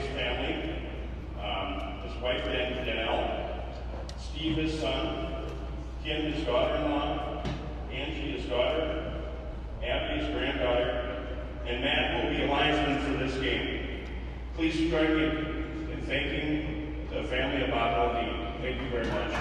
his family, his wife Danelle, Steve his son, Kim his daughter-in-law, Angie his daughter, Abby his granddaughter, and Matt will be a linesman for this game. Please join me in thanking the family of Bob OD. Thank you very much.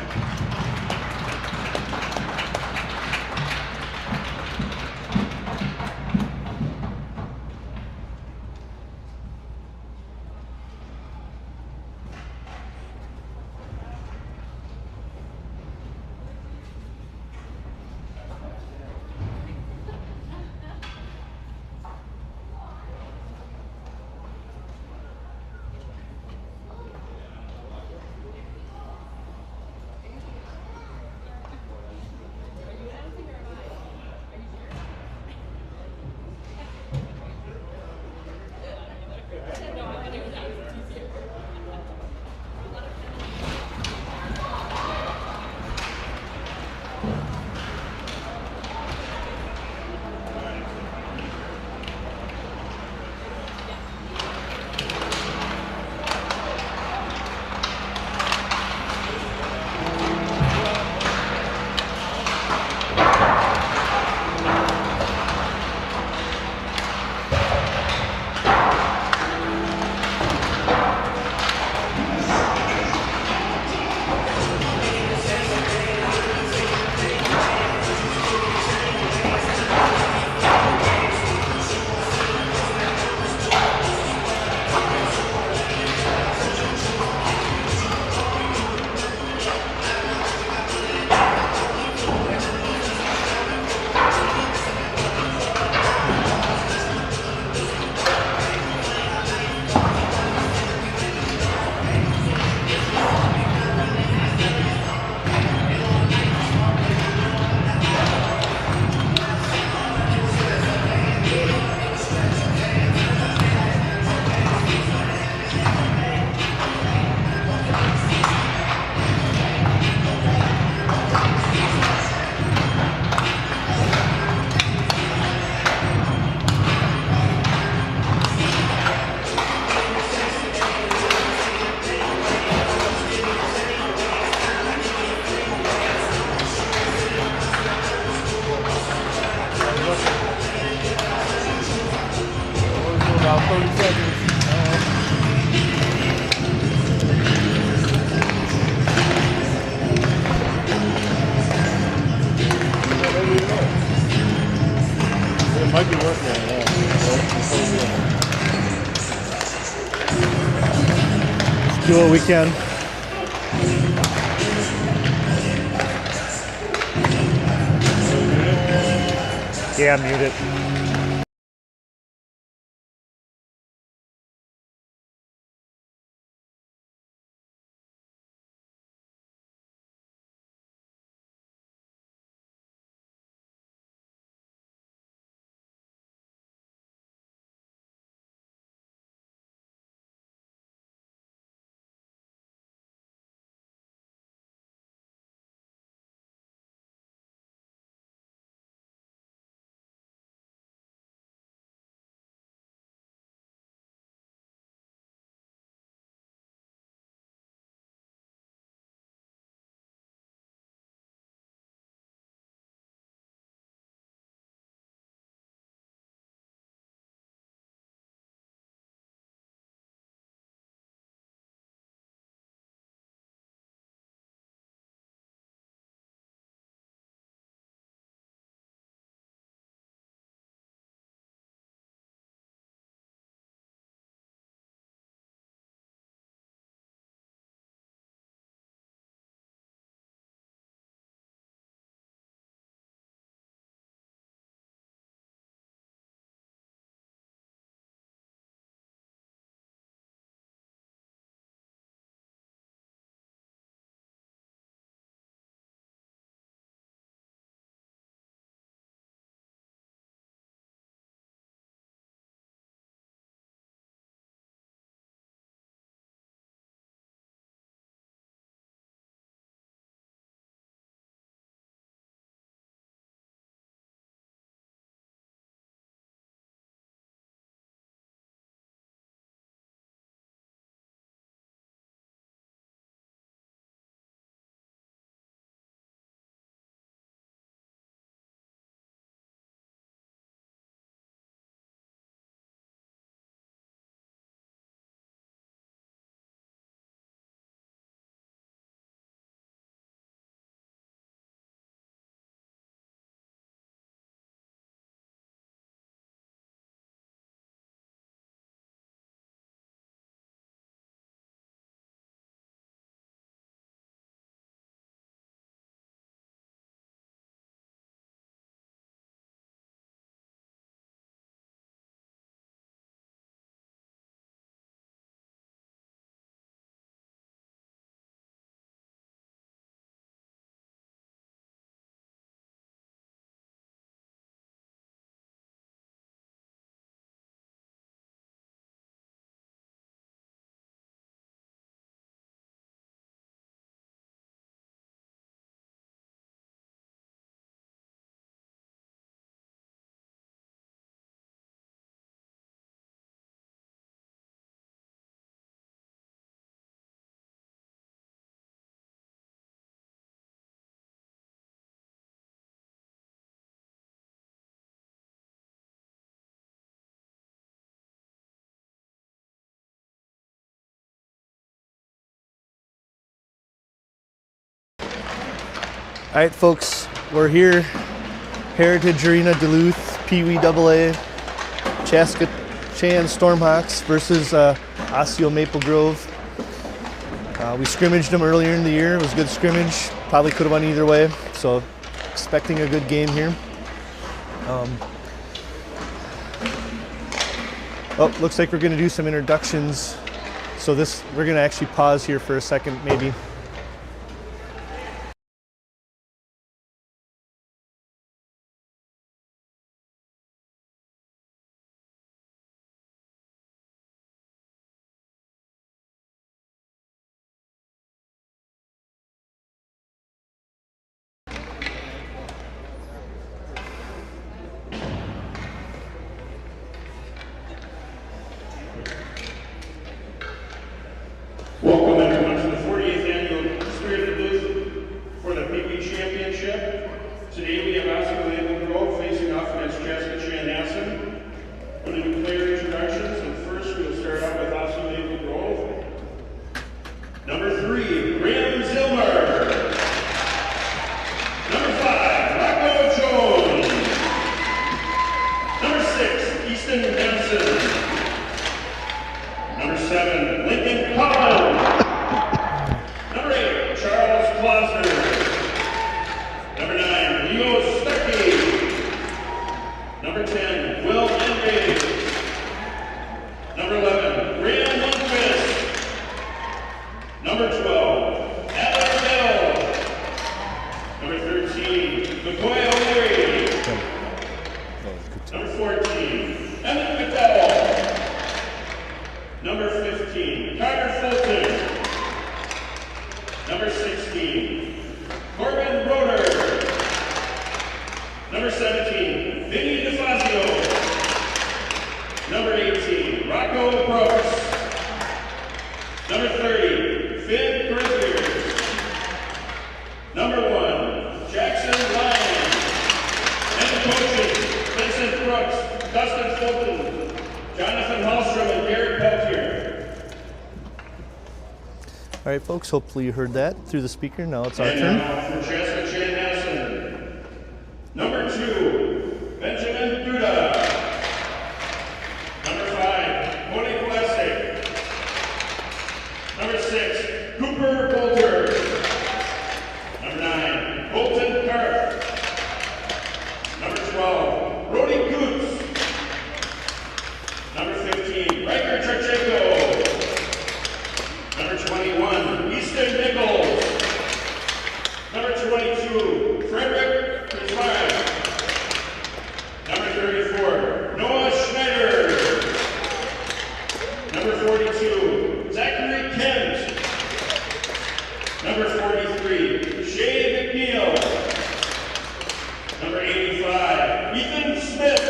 About 30 seconds. It might be working, yeah. Let's do what we can. Yeah, mute it. All right, folks, we're here, Heritage Arena, Duluth, Pee Wee AA, Chaska Chan Stormhawks versus Osseo Maple Grove. We scrimmaged them earlier in the year. It was a good scrimmage. Probably could have went either way, so expecting a good game here. Oh, looks like we're going to do some introductions. So we're going to actually pause here for a second, maybe. Welcome everyone to the 48th Annual Spirit of Duluth for the Pee Wee Championship. Today we have Osseo Maple Grove facing off against Chaska Chan. I'm going to do player introductions, and first we'll start out with Osseo Maple Grove. Number 3, Graham Zilmer. Number 5, Rocco Jones. Number 6, Easton Dempson. Number 7, Lincoln Collins. Number 8, Charles Klosner. Number 9, Leo Stuckey. Number 10, Will Enright. Number 11, Graham Lundquist. Number 12, Adam Bell. Number 13, McCoy O'Leary. Number 14, Emmett McDowell. Number 15, Carter Fulton. Number 16, Corbin Broder. Number 17, Vinny DeFazio. Number 18, Rocco Brooks. Number 30, Finn Berthier. Number 1, Jackson Ryan. And the coaches, Vincent Brooks, Dustin Fulton, Jonathan Hallstrom, and Garrett Peltier. All right, folks, hopefully you heard that through the speaker. Now it's our And turn. now for Chaska Chan. Number 2, Benjamin Duda. Number 5, Moni Plastic. Number 6, Cooper Bolter. Number 9, Bolton Karp. Number 12, Brody Coots. Number 15, Riker Charchenko. Number 21, Easton Nichols. Number 22, Frederick Kuzmarek. Number 34, Noah Schneider. Number 42, Zachary Kent. Number 43, Shay McNeil. Number 85, Ethan Smith.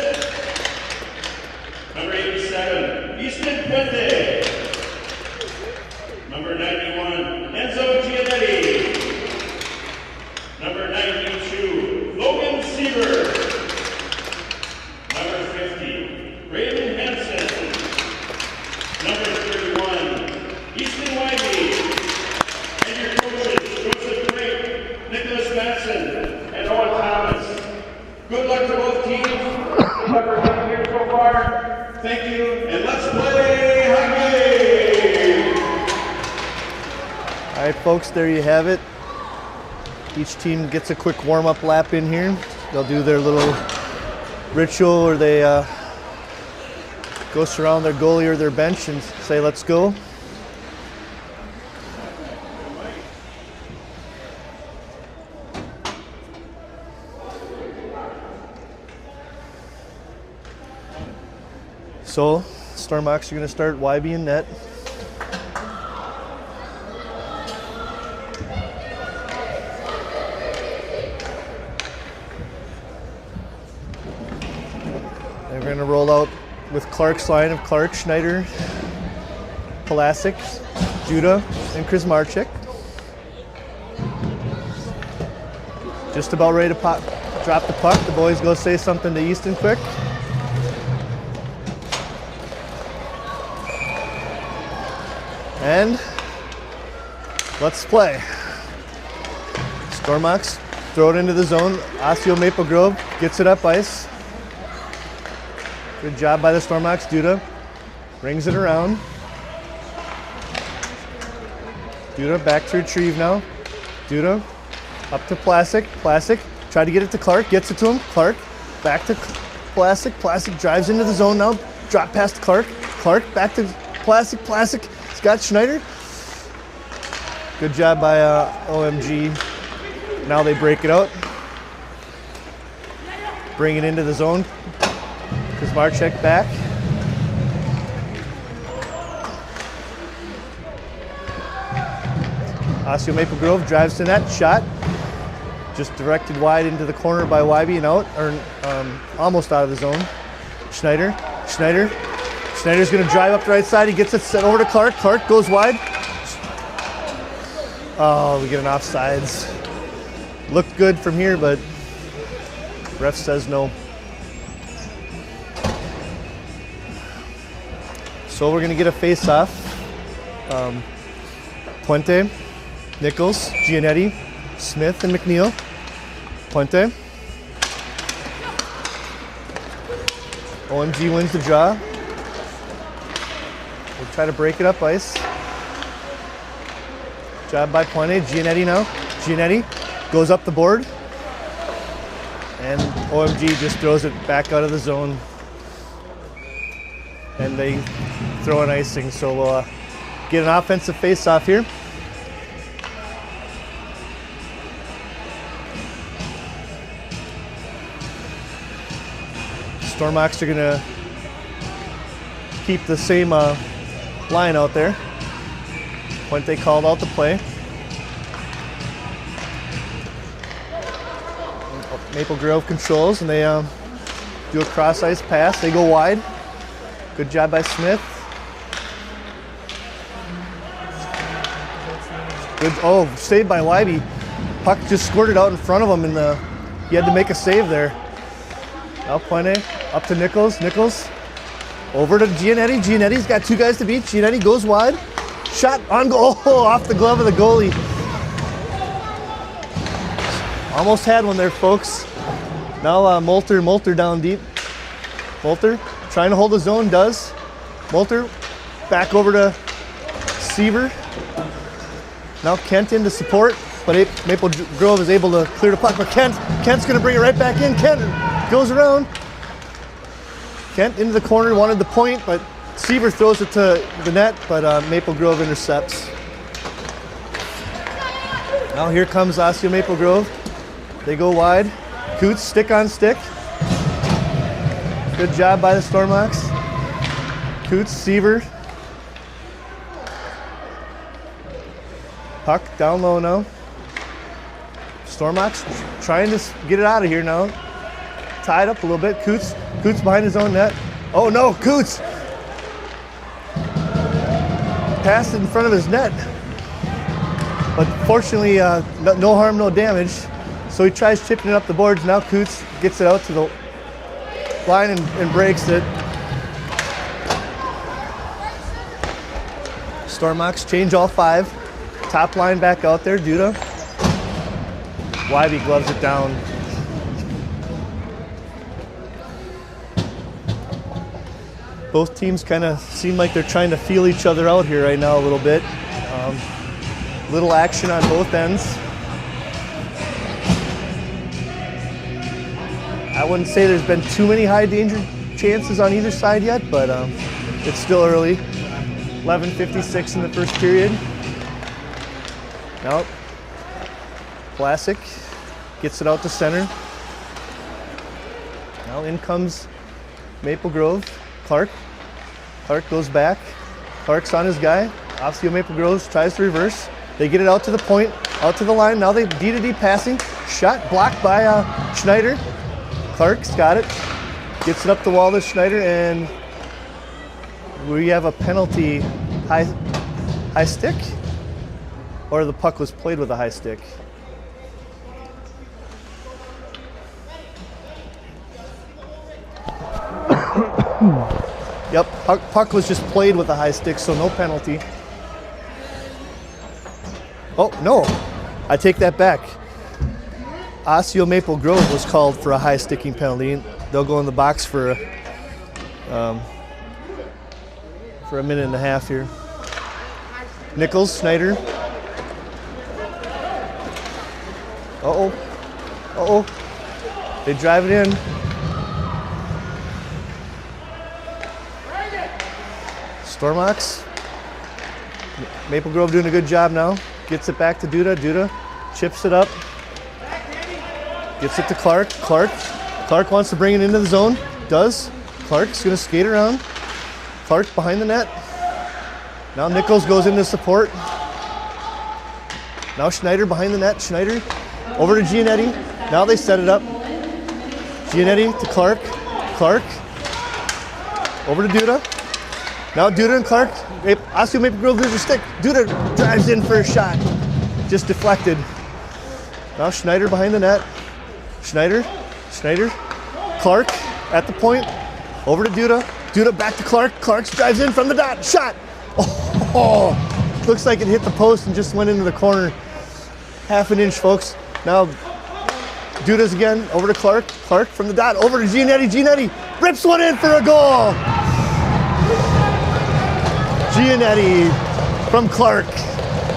Number 87, Easton Puente. Number 91, Enzo Giannetti. Number 92, Logan Seaver. Number 50, Raven Henson. Number 31, Easton Wybie. And your coaches, Joseph Drake, Nicholas Matson, and Owen Thomas. Good luck to both teams. Good luck for being here so far. Thank you, and let's play hockey! All right, folks, there you have it. Each team gets a quick warm-up lap in here. They'll do their little ritual where they go surround their goalie or their bench and say, "Let's go." So, Stormhawks are going to start Wybie in net. They're going to roll out with Clark's line of Clark, Schneider, Pulasic, Judah, and Krizmarczyk. Just about ready to drop the puck. The boys go say something to Easton quick. And let's play. Stormhawks throw it into the zone. Osseo Maple Grove gets it up ice. Good job by the Stormhawks. Duda brings it around. Duda back to retrieve now. Duda up to Plastic. Plastic tried to get it to Clark. Gets it to him. Clark back to Plastic. Plastic drives into the zone now. Drop past Clark. Clark back to Plastic. Plastic. Scott Schneider. Good job by OMG. Now they break it out. Bring it into the zone. Kuzmarczyk back. Osseo Maple Grove drives to net. Shot. Just directed wide into the corner by Wybe and out, or almost out of the zone. Schneider. Schneider's going to drive up the right side. He gets it set over to Clark. Clark goes wide. Oh, we get an offsides. Looked good from here, but ref says no. So we're going to get a face-off. Puente, Nichols, Gianetti, Smith, and McNeil. Puente. OMG wins the draw. We'll try to break it up ice. Job by Puente. Gianetti now. Gianetti goes up the board. And OMG just throws it back out of the zone. And they throw an icing. So we'll get an offensive face-off here. Stormhawks are going to keep the same line out there. Puente called out the play. Maple Grove controls, and they do a cross-ice pass. They go wide. Good job by Smith. Good. Oh, saved by Wybe. Puck just squirted out in front of him, and he had to make a save there. Now Puente up to Nichols. Nichols over to Gianetti. Gianetti's got two guys to beat. Gianetti goes wide. Shot on goal. Oh, off the glove of the goalie. Almost had one there, folks. Now Moulter down deep. Moulter trying to hold the zone, does. Moulter back over to Seaver. Now Kent in to support, but Maple Grove is able to clear the puck. But Kent's going to bring it right back in. Kent goes around. Kent into the corner, wanted the point, but Seaver throws it to the net, but Maple Grove intercepts. Now here comes Osseo Maple Grove. They go wide. Coots, stick on stick. Good job by the Stormhawks. Coots, Seaver. Puck down low now. Stormhawks trying to get it out of here now. Tied up a little bit. Coots behind his own net. Oh no, Coots! Passed it in front of his net. But fortunately, no harm, no damage. So he tries chipping it up the boards. Now Coots gets it out to the line and breaks it. Stormhawks change all five. Top line back out there, Duda. Wybe gloves it down. Both teams kind of seem like they're trying to feel each other out here right now a little bit. Little action on both ends. I wouldn't say there's been too many high danger chances on either side yet, but it's still early. 11:56 in the first period. Now, Classic gets it out to center. Now in comes Maple Grove. Clark goes back. Clark's on his guy. Osseo Maple Grove tries to reverse. They get it out to the point, out to the line. Now they D-to-D passing. Shot blocked by Schneider. Clark's got it. Gets it up the wall to Schneider, and we have a penalty. High stick? Or the puck was played with a high stick? Yep, puck was just played with a high stick, so no penalty. Oh, no. I take that back. Osseo Maple Grove was called for a high sticking penalty. They'll go in the box for a minute and a half here. Nichols, Schneider. Uh-oh. Uh-oh. They drive it in. Stormox. Maple Grove doing a good job now. Gets it back to Duda. Duda chips it up. Gets it to Clark. Clark wants to bring it into the zone. Does. Clark's going to skate around. Clark behind the net. Now Nichols goes into support. Now Schneider behind the net. Schneider over to Gianetti. Now they set it up. Gianetti to Clark. Clark over to Duda. Now Duda and Clark. Osseo Maple Grove, there's a stick. Duda drives in for a shot. Just deflected. Now Schneider behind the net. Schneider. Clark at the point. Over to Duda. Duda back to Clark. Clark drives in from the dot. Shot. Oh, looks like it hit the post and just went into the corner. Half an inch, folks. Now Duda's again. Over to Clark. Clark from the dot. Over to Gianetti. Gianetti rips one in for a goal. Gianetti from Clark.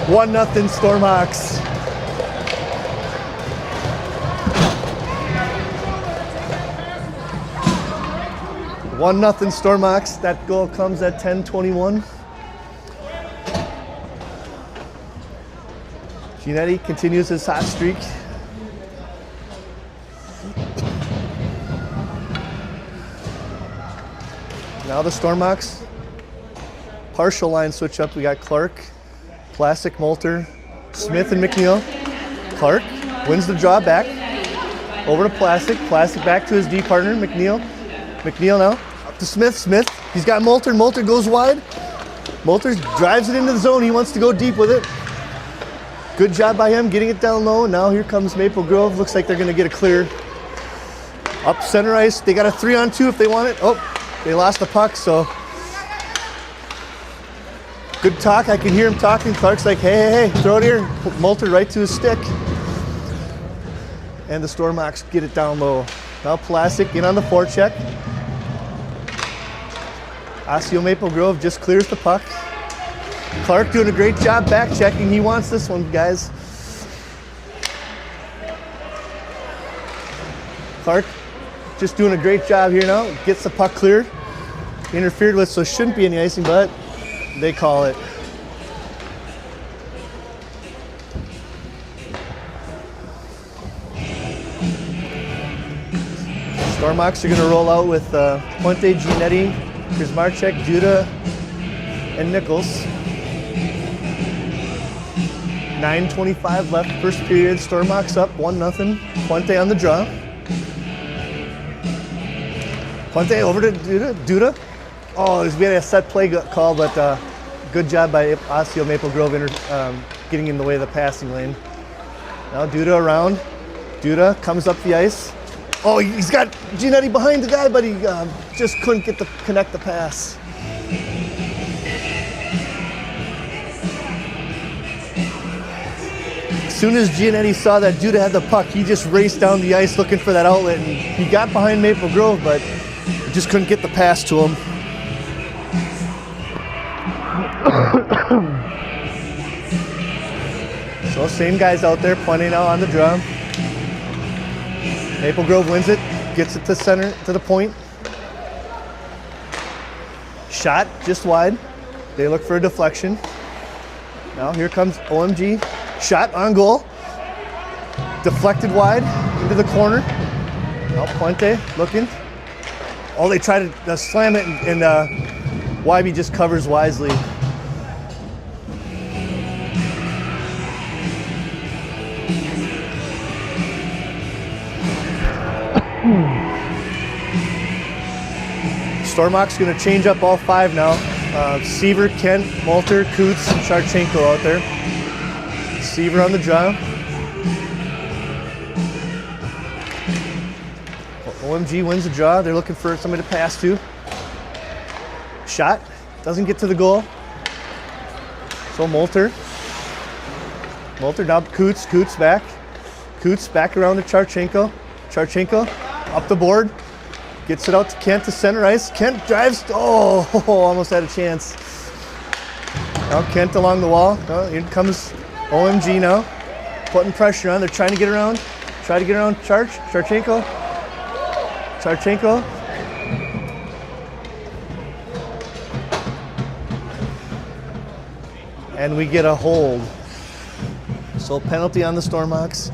1-0 Stormhawks. One nothing Stormhawks. That goal comes at 10:21. Gianetti continues his hot streak. Now the Stormhawks. Partial line switch up. We got Clark, Plastic, Moulter, Smith, and McNeil. Clark wins the draw back. Over to Plastic. Plastic back to his D partner, McNeil. McNeil now up to Smith. Smith, he's got Moulter. Moulter goes wide. Moulter drives it into the zone. He wants to go deep with it. Good job by him getting it down low. Now here comes Maple Grove. Looks like they're going to get a clear. Up center ice. They got a 3-on-2 if they want it. Oh, they lost the puck, so. Good talk. I can hear him talking. Clark's like, hey, throw it here. Put Moulter right to his stick. And the Stormhawks get it down low. Now Plastic in on the forecheck. Osseo Maple Grove just clears the puck. Clark doing a great job back checking. He wants this one, guys. Clark just doing a great job here now. Gets the puck cleared. Interfered with, so shouldn't be any icing, but they call it. Stormhawks are going to roll out with Puente, Gianetti, Kuzmarchek, Duda, and Nichols. 9:25 left, first period. Stormhawks up 1-0. Puente on the draw. Puente over to Duda. Oh, we had a set play call, but good job by Osseo Maple Grove getting in the way of the passing lane. Now Duda around. Duda comes up the ice. Oh, he's got Gianetti behind the guy, but he just couldn't connect the pass. As soon as Gianetti saw that Duda had the puck, he just raced down the ice looking for that outlet, and he got behind Maple Grove, but just couldn't get the pass to him. So same guys out there, Puente now on the drum. Maple Grove wins it, gets it to center, to the point. Shot just wide. They look for a deflection. Now here comes OMG. Shot on goal. Deflected wide into the corner. Now Puente looking. Oh, they try to slam it, and Wybe just covers wisely. Stormhawks going to change up all five now. Seaver, Kent, Moulter, Coots, and Sharchenko out there. Seaver on the draw. OMG wins the draw. They're looking for somebody to pass to. Shot. Doesn't get to the goal. So Moulter. Moulter now Coots. Coots back. Coots back around to Charchenko. Charchenko up the board. Gets it out to Kent to center ice. Kent drives. Oh, almost had a chance. Now Kent along the wall. Oh, here comes OMG now. Putting pressure on. They're trying to get around. Try to get around Charchenko. Charchenko. And we get a hold. So penalty on the Stormhawks.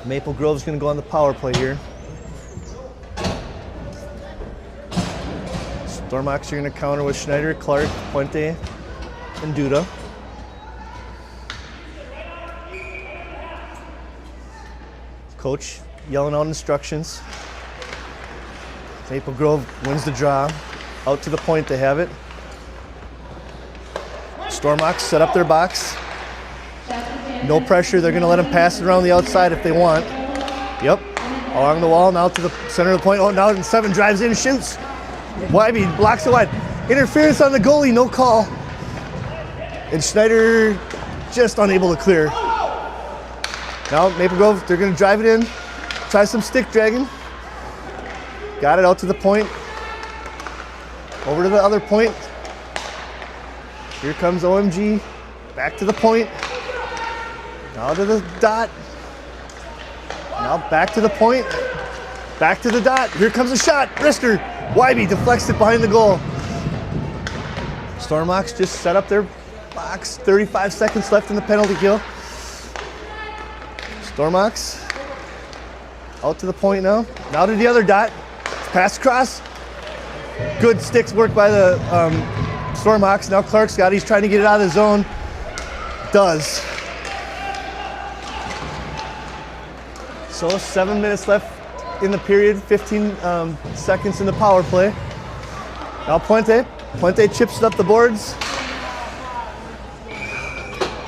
Maple Grove's going to go on the power play here. Stormhawks are going to counter with Schneider, Clark, Puente, and Duda. Coach yelling out instructions. Maple Grove wins the draw. Out to the point, they have it. Stormhawks set up their box. No pressure, they're gonna let them pass it around the outside if they want. Yep, along the wall, now to the center of the point. Oh, now 7 drives in, shoots. Wybe blocks it wide. Interference on the goalie, no call. And Schneider just unable to clear. Now Maple Grove, they're gonna drive it in. Try some stick dragging. Got it out to the point. Over to the other point. Here comes OMG. Back to the point. Now to the dot. Now back to the point. Back to the dot. Here comes a shot. Wrister. Wybe deflects it behind the goal. Stormhawks just set up their box. 35 seconds left in the penalty kill. Stormhawks out to the point now. Now to the other dot. Pass across. Good sticks work by the Stormhawks. Now Clark's got it. He's trying to get it out of the zone. Does. So 7 minutes left in the period. 15 seconds in the power play. Now Puente. Puente chips it up the boards.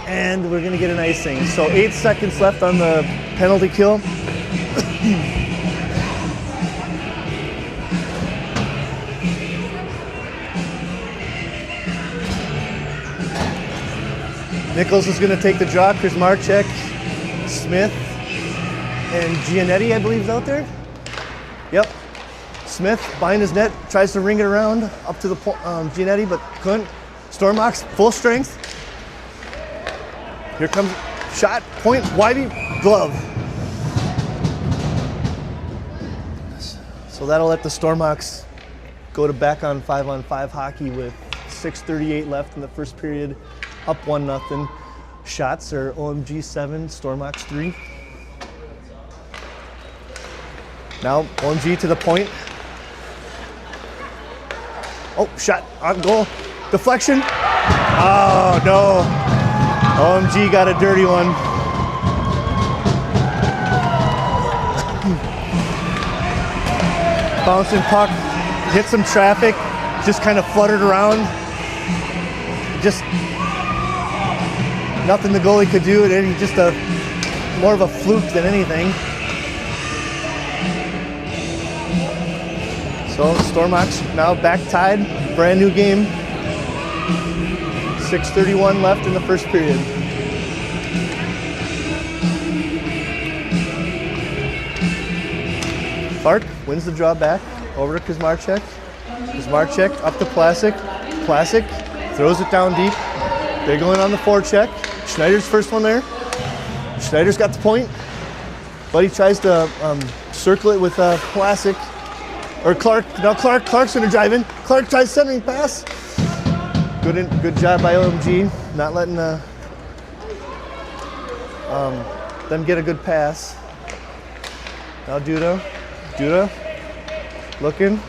And we're going to get an icing. So 8 seconds left on the penalty kill. Nichols is going to take the draw. Chris Marchek, Smith, and Giannetti, I believe, is out there. Yep. Smith behind his net, tries to ring it around up to the Giannetti, but couldn't. Stormhawks, full strength. Here comes shot, point, Wybe, glove. So that'll let the Stormhawks go to back on 5-on-5 hockey with 6:38 left in the first period. Up 1-0. Shots are OMG 7, Stormhawks 3. Now OMG to the point. Oh, shot on goal. Deflection. Oh, no. OMG got a dirty one. Bouncing puck, hit some traffic, just kind of fluttered around. Just nothing the goalie could do, and just more of a fluke than anything. So Stormhawks now back tied, brand new game. 6:31 left in the first period. Clark wins the draw back, over to Kuzmarchek. Kuzmarchek up to Plasek. Plasek throws it down deep. They're going on the forecheck. Schneider's first one there. Schneider's got the point, but he tries to circle it with Plasek. Or Clark. Now Clark's gonna drive in. Clark tries centering pass. Good job by OMG, not letting them get a good pass. Now Duda looking.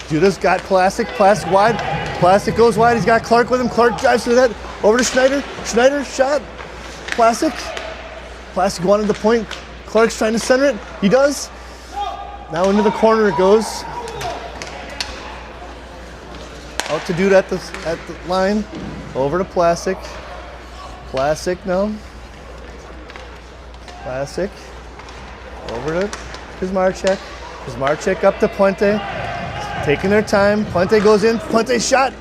Duda's got Plasek wide. Plasek goes wide, he's got Clark with him. Clark drives to the net, over to Schneider. Schneider, shot. Plasek wanted the point. Clark's trying to center it, he does. Now into the corner it goes. Out to Duda at the line, over to Plasek. Plasek now. Plasek, over to Kuzmarchek. Kuzmarchek up to Puente. Taking their time. Puente goes in. Puente shot.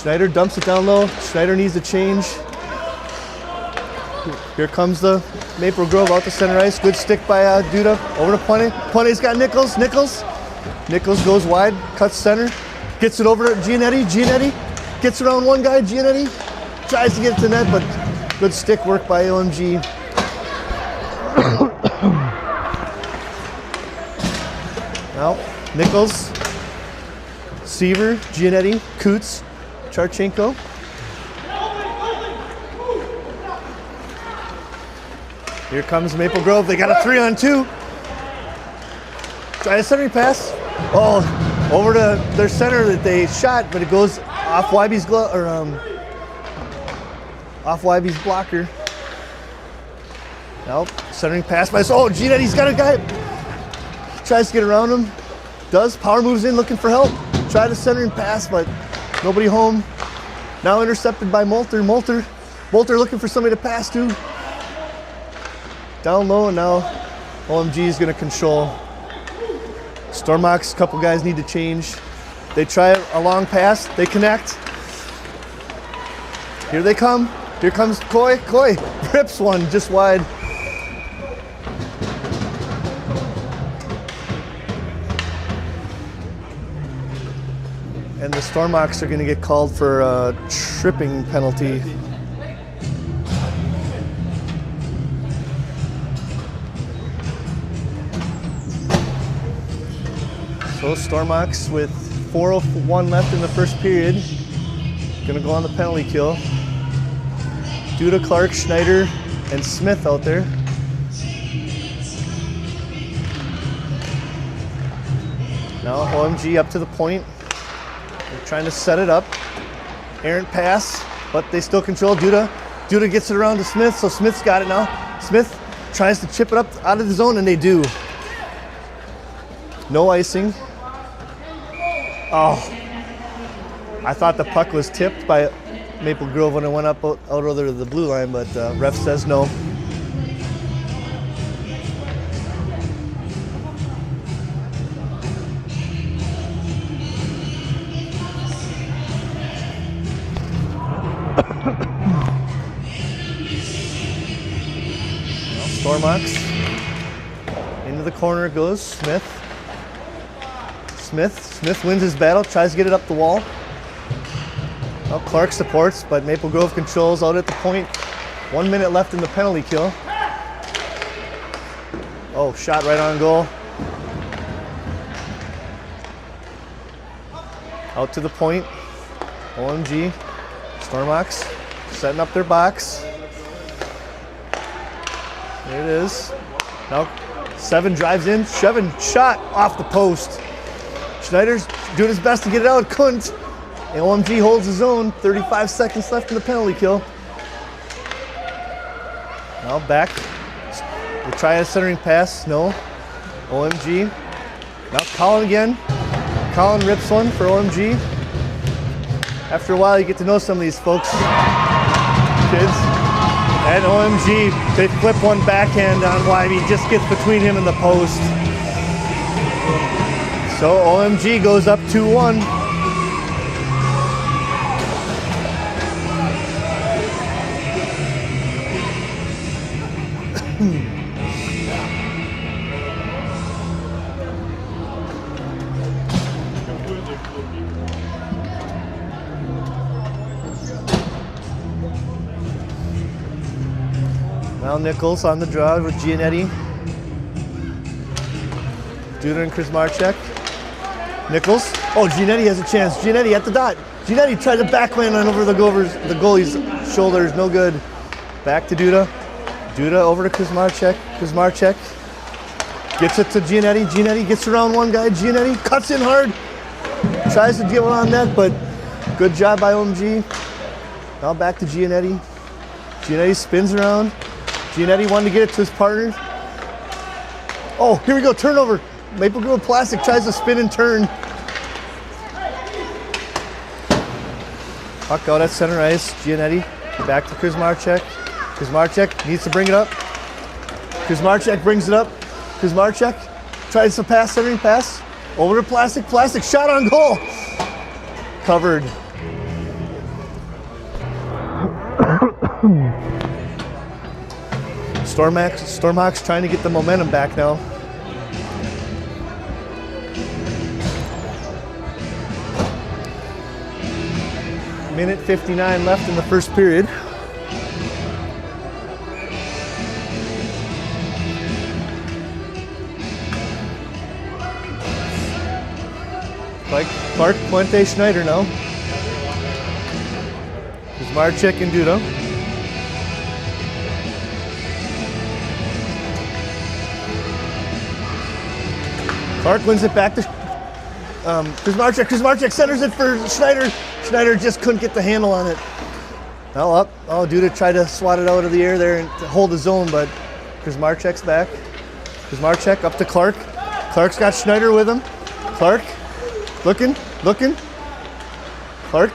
Schneider dumps it down low. Schneider needs to change. Here comes the Maple Grove out to center ice. Good stick by Duda. Over to Puente. Puente's got Nichols. Nichols goes wide, cuts center. Gets it over to Giannetti. Giannetti gets around one guy. Giannetti tries to get it to net, but good stick work by OMG. Now, Nichols, Seaver, Giannetti, Coots, Charchenko. Here comes Maple Grove. They got a 3-on-2. Try a centering pass. Oh, over to their center that they shot, but it goes off Wybe's glove or off Wybe's blocker. Now centering pass by Giannetti's got a guy. Tries to get around him. Does. Power moves in looking for help. Try to centering pass, but nobody home. Now intercepted by Molter. Molter looking for somebody to pass to. Down low, and now OMG is going to control. Stormox, a couple guys need to change. They try a long pass. They connect. Here they come. Here comes Coy. Coy rips one just wide. And the Stormox are going to get called for a tripping penalty. So Stormox with 4:01 left in the first period. Gonna go on the penalty kill. Duda, Clark, Schneider, and Smith out there. Now OMG up to the point. They're trying to set it up. Errant pass, but they still control Duda. Duda gets it around to Smith, so Smith's got it now. Smith tries to chip it up out of the zone, and they do. No icing. Oh, I thought the puck was tipped by Maple Grove when it went up out over the blue line, but ref says no. Stormox. Into the corner goes Smith. Smith wins his battle, tries to get it up the wall. Well, Clark supports, but Maple Grove controls out at the point. 1 minute left in the penalty kill. Oh, shot right on goal. Out to the point. OMG. Stormox setting up their box. There it is. Now Seven drives in. Seven shot off the post. Schneider's doing his best to get it out. Couldn't. And OMG holds his own. 35 seconds left in the penalty kill. Now back. They try a centering pass. No. OMG. Now Colin again. Colin rips one for OMG. After a while, you get to know some of these folks, kids. And OMG, they flip one backhand on Wybe. Just gets between him and the post. So OMG goes up 2-1. Now Nichols on the draw with Giannetti. Duda and Krizmarchek. Nichols. Oh, Giannetti has a chance. Giannetti at the dot. Giannetti tried to backhand on over the goalie's shoulders. No good. Back to Duda. Duda over to Krizmarchek. Krizmarchek gets it to Giannetti. Giannetti gets around one guy. Giannetti cuts in hard. Tries to get one on net, but good job by OMG. Now back to Giannetti. Giannetti spins around. Giannetti wanted to get it to his partner. Oh, here we go, turnover. Maple Grove Plastic tries to spin and turn. Puck out at center ice. Giannetti back to Krizmarchek. Krizmarchek needs to bring it up. Krizmarchek brings it up. Krizmarchek tries to pass, centering pass. Over to Plastic. Plastic shot on goal. Covered. Stormhawks trying to get the momentum back now. Minute 59 left in the first period. Like Clark, Puente, Schneider now. There's Marchek and Duda. Clark wins it back to Kuzmarchek. Kuzmarchek centers it for Schneider. Schneider just couldn't get the handle on it. Now up. Oh, Duda tried to swat it out of the air there and to hold the zone, but Kuzmarchek's back. Kuzmarchek up to Clark. Clark's got Schneider with him. Clark looking. Clark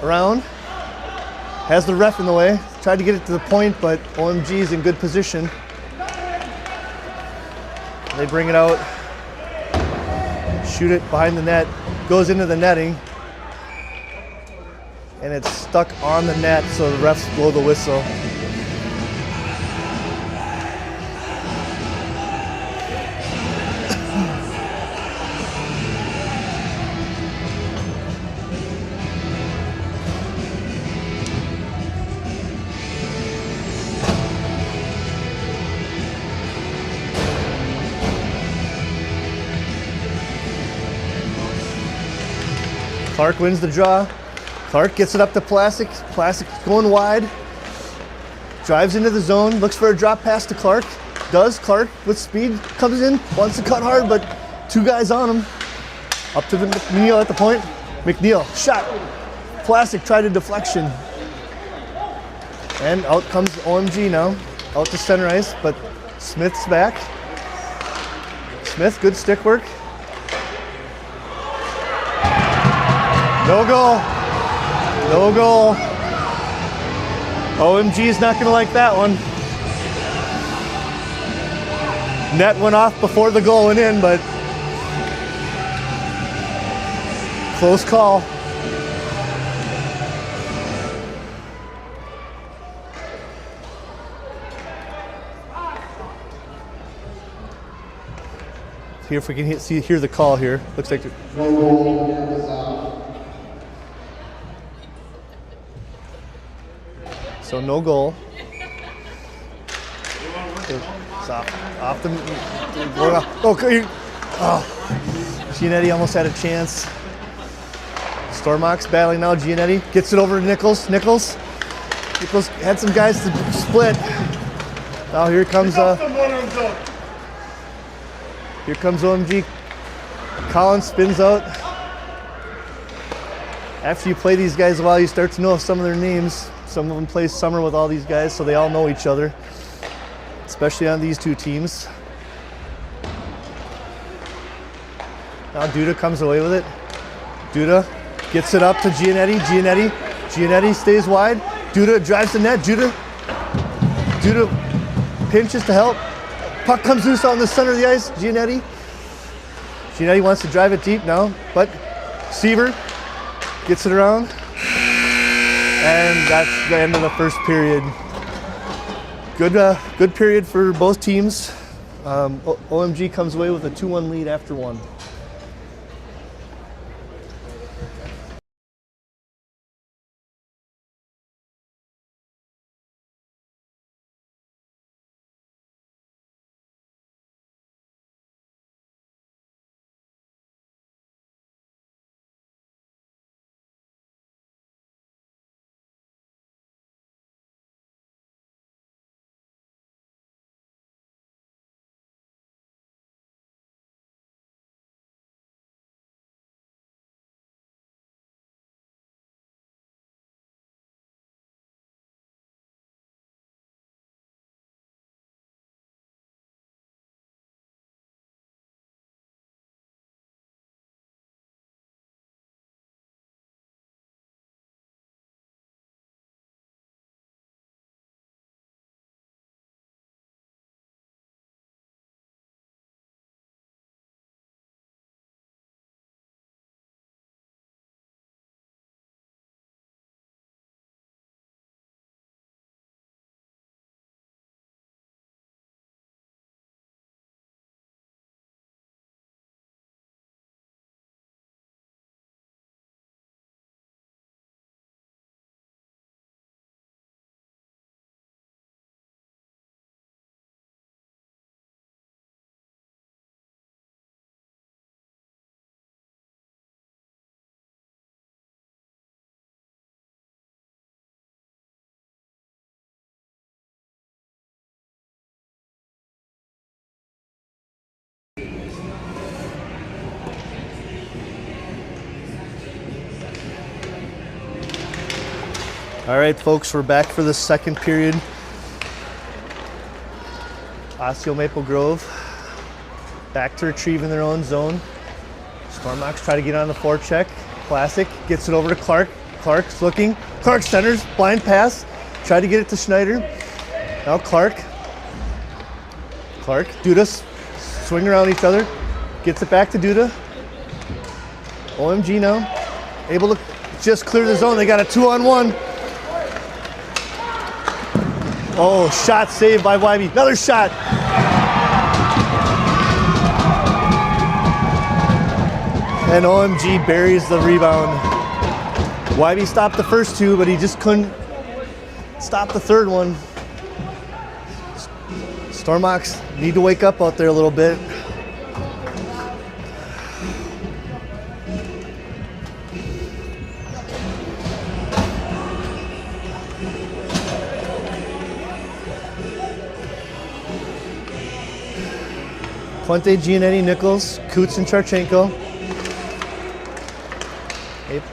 around. Has the ref in the way. Tried to get it to the point, but OMG's in good position. They bring it out. Shoot it behind the net. Goes into the netting. And it's stuck on the net, so the refs blow the whistle. Clark wins the draw. Clark gets it up to Plastic. Plastic going wide. Drives into the zone. Looks for a drop pass to Clark. Does. Clark with speed comes in. Wants to cut hard, but two guys on him. Up to the McNeil at the point. McNeil shot. Plastic tried a deflection. And out comes OMG now. Out to center ice, but Smith's back. Smith, good stick work. No goal. No goal. OMG's not going to like that one. Net went off before the goal went in, but close call. Here, if we can hear the call here. Looks like. So no goal. It's off the. Giannetti almost had a chance. Stormox battling now. Giannetti gets it over to Nichols. Nichols had some guys to split. Now here comes OMG. Collins spins out. After you play these guys a while, you start to know some of their names. Some of them play summer with all these guys, so they all know each other, especially on these two teams. Now Duda comes away with it. Duda gets it up to Giannetti. Giannetti stays wide. Duda drives the net. Duda pinches to help. Puck comes loose on the center of the ice. Giannetti wants to drive it deep now, but Seaver gets it around. And that's the end of the first period. Good period for both teams. OMG comes away with a 2-1 lead after one. All right, folks, we're back for the second period. Osseo Maple Grove back to retrieve in their own zone. Stormhawks try to get on the forecheck. Classic gets it over to Clark. Clark's looking. Clark centers, blind pass. Try to get it to Schneider. Now Clark, Duda swing around each other. Gets it back to Duda. OMG now, able to just clear the zone. They got a 2-on-1. Oh, shot saved by Wybe. Another shot. And OMG buries the rebound. Wybe stopped the first two, but he just couldn't stop the third one. Stormhawks need to wake up out there a little bit. Puente, Giannetti, Nichols, Coots, and Charchenko.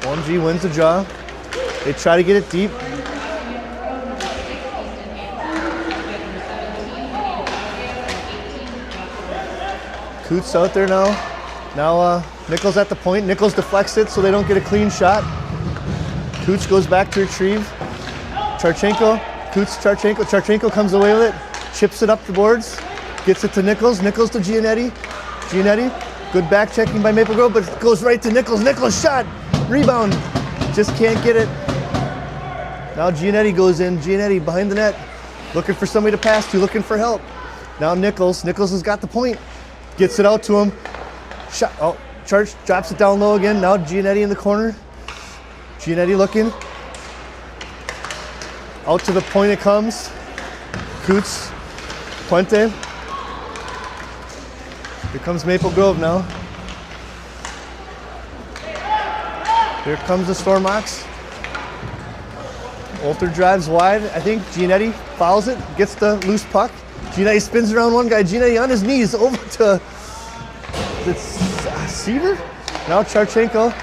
OMG wins the draw. They try to get it deep. Coots out there now. Now Nichols at the point. Nichols deflects it so they don't get a clean shot. Coots goes back to retrieve. Charchenko, Coots, Charchenko. Charchenko comes away with it. Chips it up the boards. Gets it to Nichols. Nichols to Giannetti. Giannetti, good back checking by Maple Grove, but it goes right to Nichols. Nichols shot. Rebound. Just can't get it. Now Giannetti goes in. Giannetti behind the net. Looking for somebody to pass to. Looking for help. Now Nichols. Nichols has got the point. Gets it out to him. Shot. Oh, Church drops it down low again. Now Giannetti in the corner. Giannetti looking. Out to the point it comes. Coots. Puente. Here comes Maple Grove now. Here comes the Stormhawks. Olter drives wide. I think Giannetti fouls it, gets the loose puck. Giannetti spins around one guy. Giannetti on his knees over to Seaver. Now Charchenko.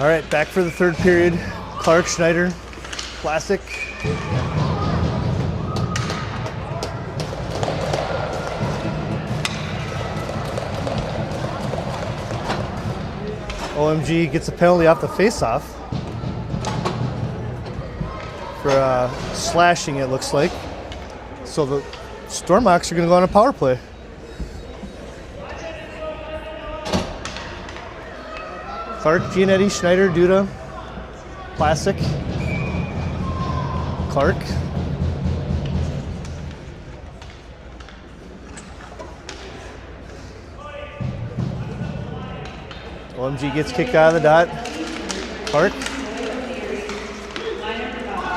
All right, back for the third period. Clark, Schneider, Classic. OMG gets a penalty off the face-off for slashing, it looks like. So the Stormhawks are going to go on a power play. Clark, Giannetti, Schneider, Duda, Classic, Clark. OMG gets kicked out of the dot. Clark.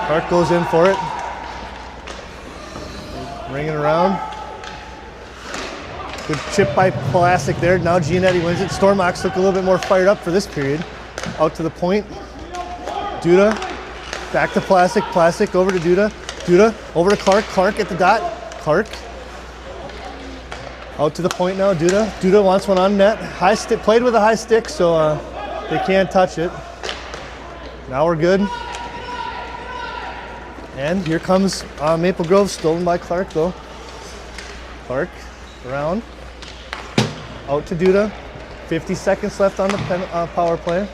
Clark goes in for it. Ringing around. Good chip by Classic there. Now Giannetti wins it. Stormhawks look a little bit more fired up for this period. Out to the point. Duda. Back to Classic. Classic over to Duda. Duda over to Clark. Clark at the dot. Clark. Out to the point now. Duda. Duda wants one on net. High stick. Played with a high stick, so they can't touch it. Now we're good. And here comes Maple Grove, stolen by Clark though. Clark around. Out to Duda. 50 seconds left on the power play.